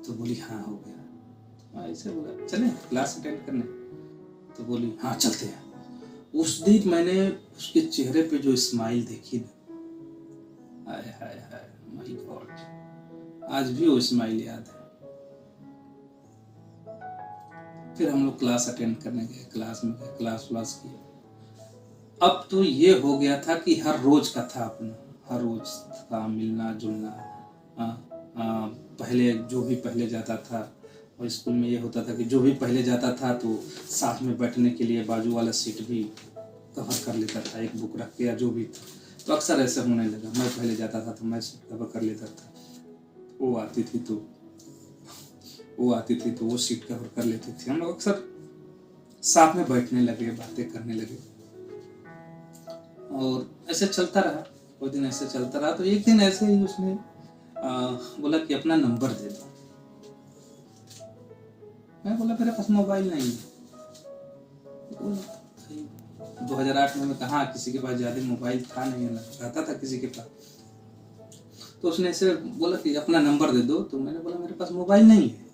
तो बोली हाँ हो गया। मैं ऐसे बोला चलें क्लास अटेंड करने, तो बोली हाँ चलते हैं। उस दिन मैंने उसके चेहरे पे जो स्माइल देखी ना, हाय हाय हाय माय गॉड, आज भी वो स्माइल याद है। फिर हम लोग क्लास अटेंड करने गए, क्लास में गए, क्लास किया। अब तो ये हो गया था कि हर रोज का था अपना, हर रोज था मिलना जुलना। पहले जो भी पहले जाता था, और स्कूल में ये होता था कि जो भी पहले जाता था तो साथ में बैठने के लिए बाजू वाला सीट भी कवर कर लेता था, एक बुक रख के या जो भी था। तो अक्सर ऐसा होने लगा, मैं पहले जाता था तो मैं सीट कवर कर लेता था, वो आती थी तो वो सीट कवर कर लेती थी। हम लोग अक्सर साथ में बैठने लगे, बातें करने लगे, और ऐसे चलता रहा। कोई दिन ऐसे चलता रहा, तो एक दिन ऐसे ही उसने बोला कि अपना नंबर दे दो। मैं बोला मेरे पास मोबाइल नहीं है। 2008 में मैं कहाँ किसी के पास ज्यादा मोबाइल था नहीं, ना चाहता था किसी के पास। तो उसने ऐसे बोला कि अपना नंबर दे दो, तो मैंने बोला मेरे पास मोबाइल नहीं है।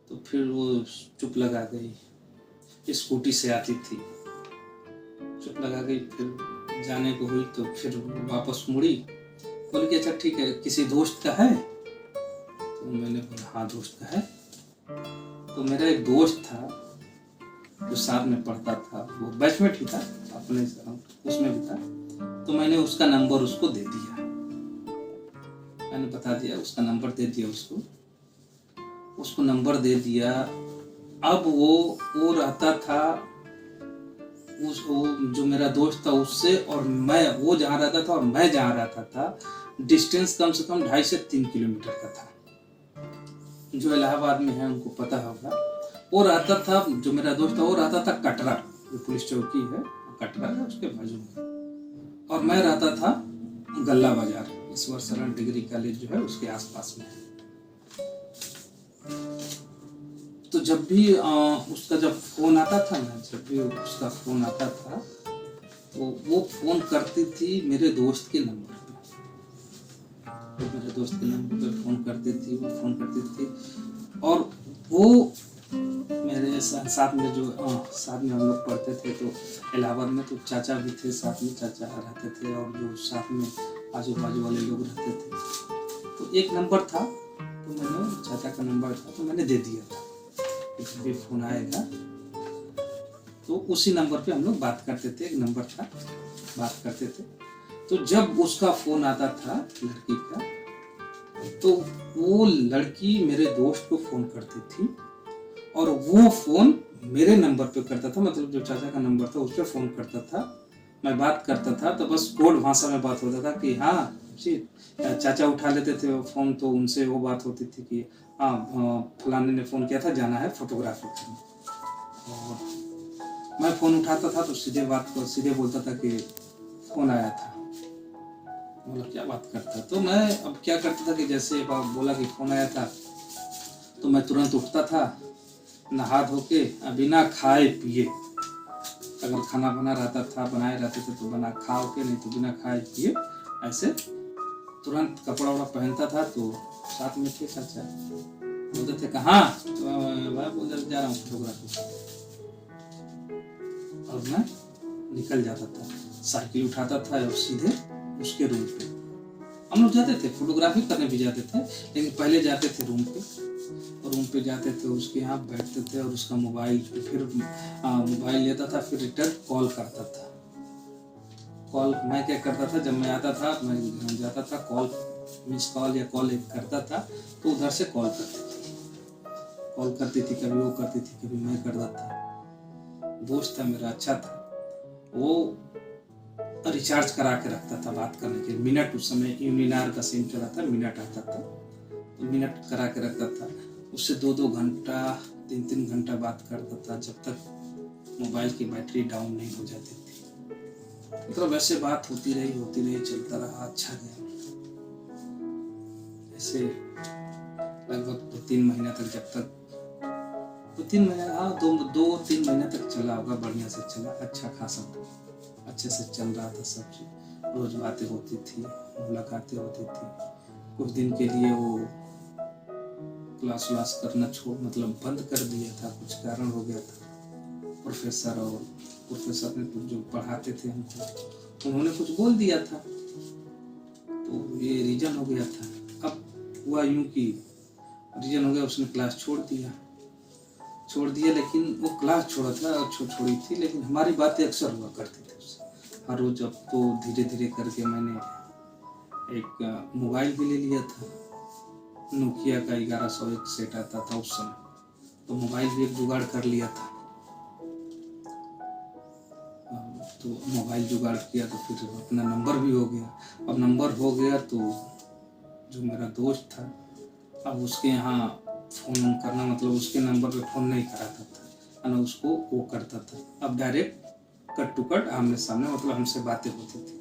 तो फिर वो चुप लगा गई, स्कूटी से आती थी, चुप लगा गई। फिर जाने को हुई तो फिर वापस मुड़ी, बोली कि अच्छा ठीक है, किसी दोस्त का है? तो मैंने बोला हाँ दोस्त का है। तो मेरा एक दोस्त था जो साथ में पढ़ता था, वो बैचमेट ही था अपने, उसमें भी था। तो मैंने उसका नंबर उसको दे दिया, मैंने बता दिया, उसका नंबर दे दिया उसको नंबर दे दिया। अब वो रहता था वो जो मेरा दोस्त था उससे, और वो जहाँ रहता था और मैं जहाँ रहता था, डिस्टेंस कम से कम 2.5 से 3 किलोमीटर का था। जो इलाहाबाद में है उनको पता होगा। वो रहता था, जो मेरा दोस्त था वो रहता था कटरा, जो पुलिस चौकी है कटरा है उसके बाजू में, और मैं रहता था गल्ला बाजार, ईश्वर शरण डिग्री कॉलेज जो है उसके आसपास में। तो जब भी उसका जब फोन आता था ना, जब भी उसका फोन आता था तो वो फोन करती थी मेरे दोस्त के नंबर पे, मेरे दोस्त के नंबर पे फोन करती थी, वो फोन करती थी। और वो मेरे साथ में जो साथ में हम लोग पढ़ते थे, तो इलाहाबाद में तो चाचा भी थे साथ में, चाचा रहते थे, और जो साथ में आजू बाजू वाले लोग रहते थे। तो एक नंबर था, तो मैंने चाचा का नंबर था तो मैंने दे दिया था, जब भी फोन आएगा तो उसी नंबर पे हम लोग बात करते थे, एक नंबर था, बात करते थे। तो जब उसका फोन आता था लड़की का, तो वो लड़की मेरे दोस्त को फोन करती थी, और वो फोन मेरे नंबर पे करता था, मतलब जो चाचा का नंबर था उस पर फोन करता था। मैं बात करता था तो बस कोड भाषा में बात होता था कि हाँ जी, चाचा उठा लेते थे वो फोन, तो उनसे वो बात होती थी कि हाँ फलाने ने फोन किया था, जाना है फोटोग्राफी करने। और मैं फोन उठाता था तो सीधे बोलता था कि फोन आया था। मतलब क्या बात करता, तो मैं अब क्या करता था कि जैसे बोला कि फोन आया था, तो मैं तुरंत उठता था, नहा धो के बिना खाए पिए, अगर खाना बना रहता था, बनाए रहते थे तो बना खा के, नहीं तो बिना खाए पिए ऐसे तुरंत कपड़ा वपड़ा पहनता था। तो साथ में थे चाचा, बोलते थे कहाँ, मैं बोल जा रहा हूँ फोटोग्राफी, और मैं निकल जाता था, साइकिल उठाता था और सीधे उसके रूम पे हम लोग जाते थे, फोटोग्राफी करने भी जाते थे, लेकिन पहले जाते थे रूम पे जाते थे, उसके यहाँ बैठते थे, और उसका मोबाइल फिर मोबाइल लेता था, फिर रिटर्न कॉल करता था। कॉल मैं क्या करता था, जब मैं आता था, मैं जाता था, कॉल मिस कॉल या कॉल एक करता था, तो उधर से कॉल करती थी, कभी वो करती थी, कभी मैं करता था। दोस्त था मेरा, अच्छा था, वो रिचार्ज करा के रखता था बात करने के लिए, मिनट, उस समय यूनिनार का सिम चला था, मिनट आता था, तो मिनट करा के रखता था। उससे 2-2 घंटा 3-3 घंटा बात करता था, जब तक मोबाइल की बैटरी डाउन नहीं हो जाती थी। मतलब वैसे बात होती रही, चलता रहा, अच्छा गया। ऐसे लगभग 2-3 महीना तक, जब तक 2-3 महीना, हाँ 2-3 महीने तक चला होगा, बढ़िया से चला, अच्छा खासा अच्छे से चल रहा था सब चीज। रोज बातें होती थी, मुलाकातें होती थी। कुछ दिन के लिए वो क्लास व्लास करना छोड़ मतलब बंद कर दिया था, कुछ कारण हो गया था। प्रोफेसर ने कुछ जो पढ़ाते थे हमको, उन्होंने कुछ बोल दिया था, तो ये रीजन हो गया था। अब हुआ यूं कि रीजन हो गया, उसने क्लास छोड़ दिया। लेकिन वो क्लास छोड़ा था, छोड़ी थी, लेकिन हमारी बातें अक्सर हुआ करती थी उससे हर रोज। अब तो धीरे धीरे करके मैंने एक मोबाइल भी ले लिया था, नोकिया का 1101 सेट आता था उस समय, तो मोबाइल भी एक जुगाड़ कर लिया था। तो मोबाइल जुगाड़ किया तो फिर अपना नंबर भी हो गया। अब नंबर हो गया तो जो मेरा दोस्त था, अब उसके यहाँ फ़ोन करना मतलब उसके नंबर पे फ़ोन नहीं कराता था, ना उसको वो करता था। अब डायरेक्ट कट टू कट आमने सामने मतलब हमसे बातें होती थी।